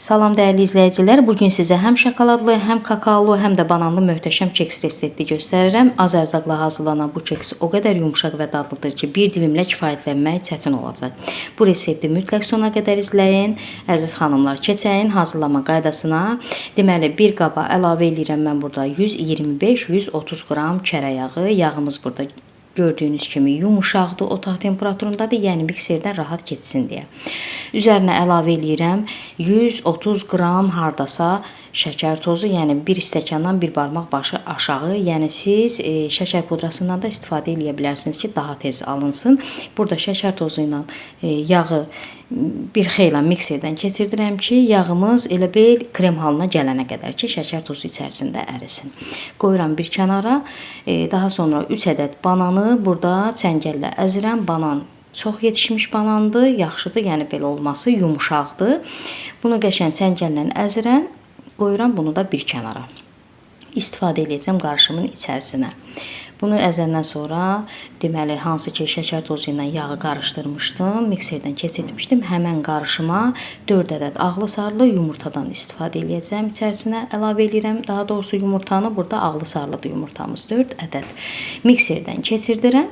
Salam dəyərli izləyicilər, bugün sizə həm şokoladlı, həm kakaolu, həm də bananlı möhtəşəm keks resepti göstərirəm. Az ərzaqla hazırlanan bu keks o qədər yumşaq və dadlıdır ki, bir dilimlə kifayətlənmək çətin olacaq. Bu resepti mütləq sona qədər izləyin. Əziz xanımlar, keçəyin hazırlama qaydasına. Deməli, bir qaba əlavə edirəm mən burada 125-130 qram kərə yağı. Yağımız burada gördüyünüz kimi yumuşaqdır, otaq temperaturundadır, yəni mikserdən rahat keçsin deyə. Üzərinə əlavə edirəm 130 qram hardasa şəkər tozu, yəni bir stəkandan bir barmaq başı aşağı. Yəni siz şəkər pudrasından da istifadə edə bilərsiniz ki, daha tez alınsın. Burada şəkər tozu ilə yağı bir xeyli mikserdən keçirdirəm ki, yağımız elə bil krem halına gələnə qədər ki, şəkər tozu içərisində ərisin. Qoyuram bir kənara. Daha sonra 3 ədəd bananı burada çəngəllə əzirəm. Banan çox yetişmiş banandır, yaxşıdır, yəni belə olması yumuşaqdır. Bunu qəşəng çəngəllə əzirəm. Qoyuram bunu da bir kənara. İstifadə edəcəm qarışımın içərisinə. Bunu əzəndən sonra, deməli, hansı ki şəkər tozu ilə yağı qarışdırmışdım, mikserdən keçirtmişdim. Həmən qarışıma 4 ədəd ağlı sarlı yumurtadan istifadə edəcəm. İçərisinə əlavə edirəm. Daha doğrusu yumurtanı burada ağlı sarlıdır yumurtamız. 4 ədəd mikserdən keçirdirəm.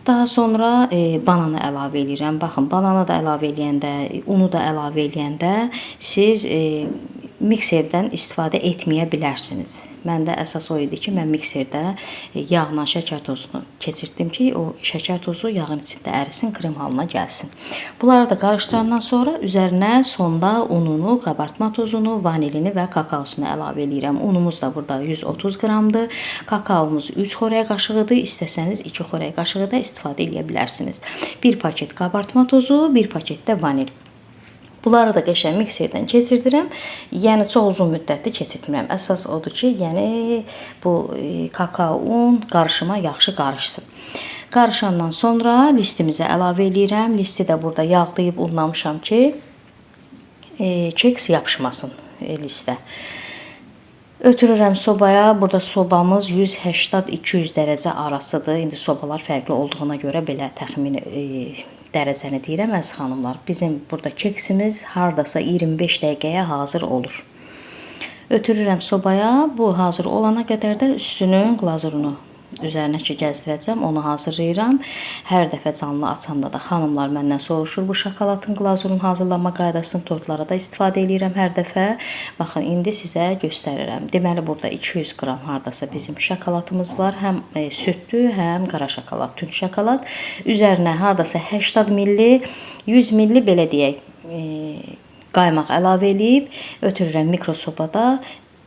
Daha sonra bananı əlavə edirəm. Baxın, bananı da əlavə eləyəndə, unu da əlavə eləyəndə siz mikserdən istifadə etməyə bilərsiniz. Məndə əsas o idi ki, mən mikserdə yağla şəkər tozunu keçirtdim ki, o şəkər tozu yağın içində ərisin, krem halına gəlsin. Bunları da qarışdırandan sonra üzərinə sonda ununu, qabartma tozunu, vanilini və kakaosunu əlavə edirəm. Unumuz da burada 130 qramdır. Kakaomuz 3 xörək qaşığıdır. İstəsəniz 2 xörək qaşığı da istifadə edə bilərsiniz. 1 paket qabartma tozu, 1 paket də vanil. Bunları da qəşəng mikserdən keçirdirəm. Yəni çox uzun müddətli keçirtmirəm. Əsas odur ki, yəni bu kakao, un qarışıma yaxşı qarışsın. Qarışandan sonra listimizə əlavə edirəm. Listi də burada yağlayıb unlamışam ki, keks yapışmasın listə. Ötürürəm sobaya. Burada sobamız 180-200 dərəcə arasıdır. İndi sobalar fərqli olduğuna görə belə təxmini dərəcəni deyirəm, əziz xanımlar. Bizim burada keksimiz hardasa 25 dəqiqəyə hazır olur. Ötürürəm sobaya. Bu hazır olana qədər də üstünün glazurunu üzərinə ki gəzdirəcəm, onu hazırlayıram. Hər dəfə canlı açanda da xanımlar məndən soruşur bu şokoladın glazurun hazırlanma qaydasını, tortlara da istifadə edirəm hər dəfə. Baxın, indi sizə göstərirəm. Deməli, burada 200 qram hardasa bizim şokoladımız var. Həm südlü, həm qara şokolad, tünd şokolad. Üzərinə hardasa 80 milli, 100 milli belə deyək, qaymaq əlavə edib ötürürəm mikrosobada.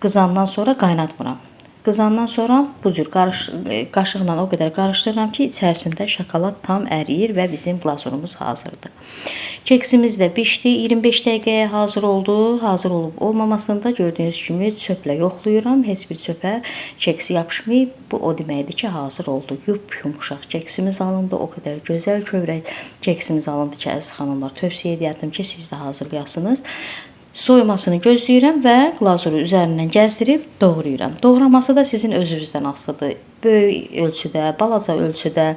Qızandan sonra qaynatmıram. Qızandan sonra bu cür qaşıqla o qədər qarışdırıram ki, içərisində şokolad tam əriyir və bizim glazurumuz hazırdır. Keksimiz də bişdi, 25 dəqiqəyə hazır oldu. Hazır olub olmamasını da gördüyünüz kimi çöplə yoxlayıram. Heç bir çöpə keksi yapışmayıb. Bu o deməkdir ki, hazır oldu. Yumuşaq keksimiz alındı. O qədər gözəl kövrək keksimiz alındı ki, əziz xanımlar, tövsiyə edirəm ki, siz də hazırlayasınız. Soyumasını gözləyirəm və glazuru üzərindən gəzdirib doğrayıram. Doğraması da sizin özünüzdən asılıdır. Böyük ölçüdə, balaca ölçüdə,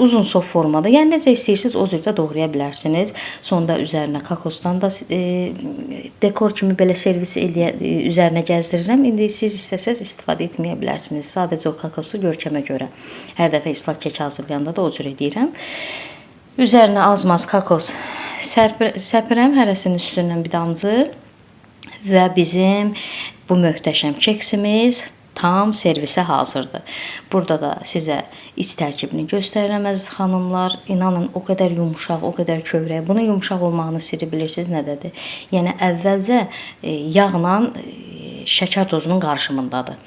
uzun sof formada, yəni necə istəyirsiniz o cürdə doğraya bilərsiniz. Sonda üzərinə kakosdan da dekor kimi belə servis üzərinə gəzdirirəm. İndi siz istəsəz istifadə etməyə bilərsiniz. Sadəcə o kakosu görkəmə görə. Hər dəfə islaq kek hazırlayanda da o cür edirəm. Üzərinə az-maz kakos səpirəm, hərəsinin üstündən bir damcı və bizim bu möhtəşəm keksimiz tam servisə hazırdır. Burada da sizə iç tərkibini göstərirəm, əziz xanımlar. İnanın, o qədər yumuşaq, o qədər kövrək. Bunun yumuşaq olmağını sirri bilirsiniz nədədir? Yəni, əvvəlcə yağla şəkər tozunun qarışımındadır.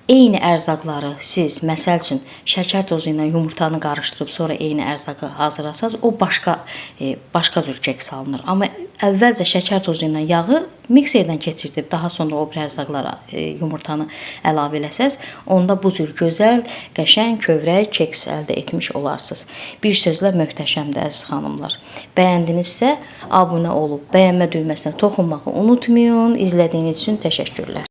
Eyni ərzaqları siz, məsəl üçün, şəkər tozu ilə yumurtanı qarışdırıb sonra eyni ərzağı hazırlasanız, o başqa cür keks alınır. Amma əvvəlcə şəkər tozu ilə yağı mikserdən keçirdib, daha sonra o ərzaqlara yumurtanı əlavə eləsəz, onda bu cür gözəl, qəşəng, kövrək keks əldə etmiş olarsınız. Bir sözlə möhtəşəmdir, əziz xanımlar. Bəyəndinizsə, abunə olub, bəyənmə düyməsinə toxunmağı unutmayın. İzlədiyiniz üçün təşəkkürlər.